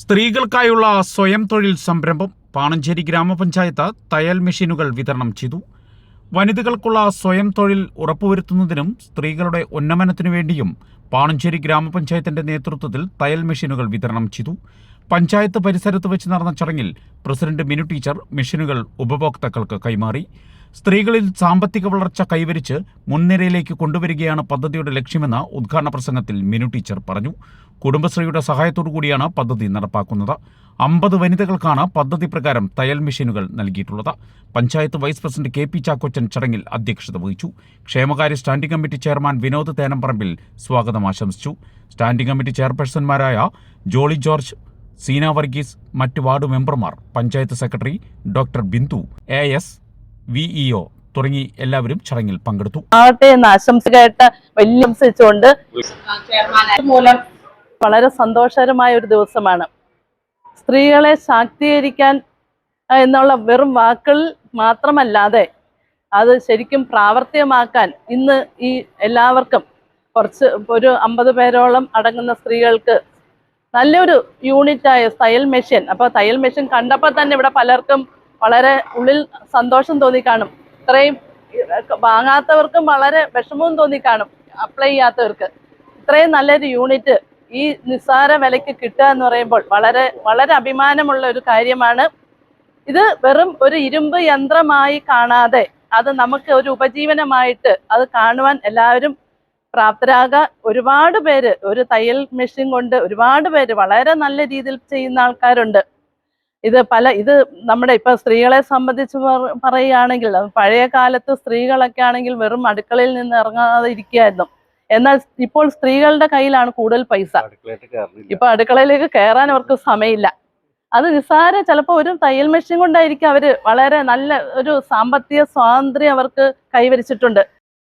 സ്ത്രീകൾക്കായുള്ള സ്വയം തൊഴിൽ സംരംഭം പാണഞ്ചേരി ഗ്രാമപഞ്ചായത്ത് തയ്യൽ മെഷീനുകൾ വിതരണം ചെയ്തു. വനിതകൾക്കുള്ള സ്വയം തൊഴിൽ ഉറപ്പുവരുത്തുന്നതിനും സ്ത്രീകളുടെ ഉന്നമനത്തിനു വേണ്ടിയും പാണഞ്ചേരി ഗ്രാമപഞ്ചായത്തിന്റെ നേതൃത്വത്തിൽ തയ്യൽ മെഷീനുകൾ വിതരണം ചെയ്തു. പഞ്ചായത്ത് പരിസരത്ത് വെച്ച് നടന്ന ചടങ്ങിൽ പ്രസിഡന്റ് മിനു ടീച്ചർ മെഷീനുകൾ ഉപഭോക്താക്കൾക്ക് കൈമാറി. സ്ത്രീകളിൽ സാമ്പത്തിക വളർച്ച കൈവരിച്ച് മുൻനിരയിലേക്ക് കൊണ്ടുവരികയാണ് പദ്ധതിയുടെ ലക്ഷ്യമെന്ന് ഉദ്ഘാടന പ്രസംഗത്തിൽ മിനു ടീച്ചർ പറഞ്ഞു. കുടുംബശ്രീയുടെ സഹായത്തോടുകൂടിയാണ് പദ്ധതി നടപ്പാക്കുന്നത്. 50 വനിതകൾക്കാണ് പദ്ധതി പ്രകാരം തയ്യൽ മെഷീനുകൾ നൽകിയിട്ടുള്ളത്. Panchayat vice president KP Chakkochan ചടങ്ങിൽ അധ്യക്ഷത വഹിച്ചു. ക്ഷേമകാര്യ standing committee chairman Vinod Thenamparambil സ്വാഗതം ആശംസിച്ചു. സ്റ്റാൻഡിംഗ് കമ്മിറ്റി ചെയർപേഴ്സൺമാരായ ജോളി ജോർജ്, സീന വർഗീസ്, മറ്റ് വാർഡ് മെമ്പർമാർ, panchayat secretary doctor Bindu, AS, VEO തുടങ്ങി എല്ലാവരും ചടങ്ങിൽ പങ്കെടുത്തു. വളരെ സന്തോഷകരമായ ഒരു ദിവസമാണ്. സ്ത്രീകളെ ശാക്തീകരിക്കാൻ എന്നുള്ള വെറും വാക്കുകൾ മാത്രമല്ലാതെ അത് ശരിക്കും പ്രാവർത്തികമാക്കാൻ ഇന്ന് ഈ എല്ലാവർക്കും ഒരു 50 പേരോളം അടങ്ങുന്ന സ്ത്രീകൾക്ക് നല്ലൊരു യൂണിറ്റായ തയ്യൽ മെഷീൻ. അപ്പോൾ തയ്യൽ മെഷീൻ കണ്ടപ്പോൾ തന്നെ ഇവിടെ പലർക്കും വളരെ ഉള്ളിൽ സന്തോഷം തോന്നിക്കാണും. ഇത്രയും വാങ്ങാത്തവർക്കും വളരെ വിഷമവും തോന്നിക്കാണും. അപ്ലൈ ചെയ്യാത്തവർക്ക് ഇത്രയും നല്ലൊരു യൂണിറ്റ് ഈ നിസ്സാര വിലയ്ക്ക് കിട്ടുക എന്ന് പറയുമ്പോൾ വളരെ വളരെ അഭിമാനമുള്ള ഒരു കാര്യമാണ്. ഇത് വെറും ഒരു ഇരുമ്പ് യന്ത്രമായി കാണാതെ അത് നമുക്ക് ഒരു ഉപജീവനമായിട്ട് അത് കാണുവാൻ എല്ലാവരും പ്രാപ്തരാകുക. ഒരുപാട് പേര് ഒരു തയ്യൽ മെഷീൻ കൊണ്ട് ഒരുപാട് പേര് വളരെ നല്ല രീതിയിൽ ചെയ്യുന്ന ആൾക്കാരുണ്ട്. ഇത് നമ്മുടെ ഇപ്പൊ സ്ത്രീകളെ സംബന്ധിച്ച് പറയുകയാണെങ്കിൽ പഴയ കാലത്ത് സ്ത്രീകളൊക്കെ ആണെങ്കിൽ വെറും അടുക്കളയിൽ നിന്ന് ഇറങ്ങാതെ ഇരിക്കുകയായിരുന്നു. എന്നാൽ ഇപ്പോൾ സ്ത്രീകളുടെ കയ്യിലാണ് കൂടുതൽ പൈസ. ഇപ്പൊ അടുക്കളയിലേക്ക് കയറാൻ അവർക്ക് സമയമില്ല. അത് നിസ്സാര ചിലപ്പോൾ ഒരു തയ്യൽ മെഷീൻ കൊണ്ടായിരിക്കും അവര് വളരെ നല്ല ഒരു സാമ്പത്തിക സ്വാതന്ത്ര്യം അവർക്ക് കൈവരിച്ചിട്ടുണ്ട്.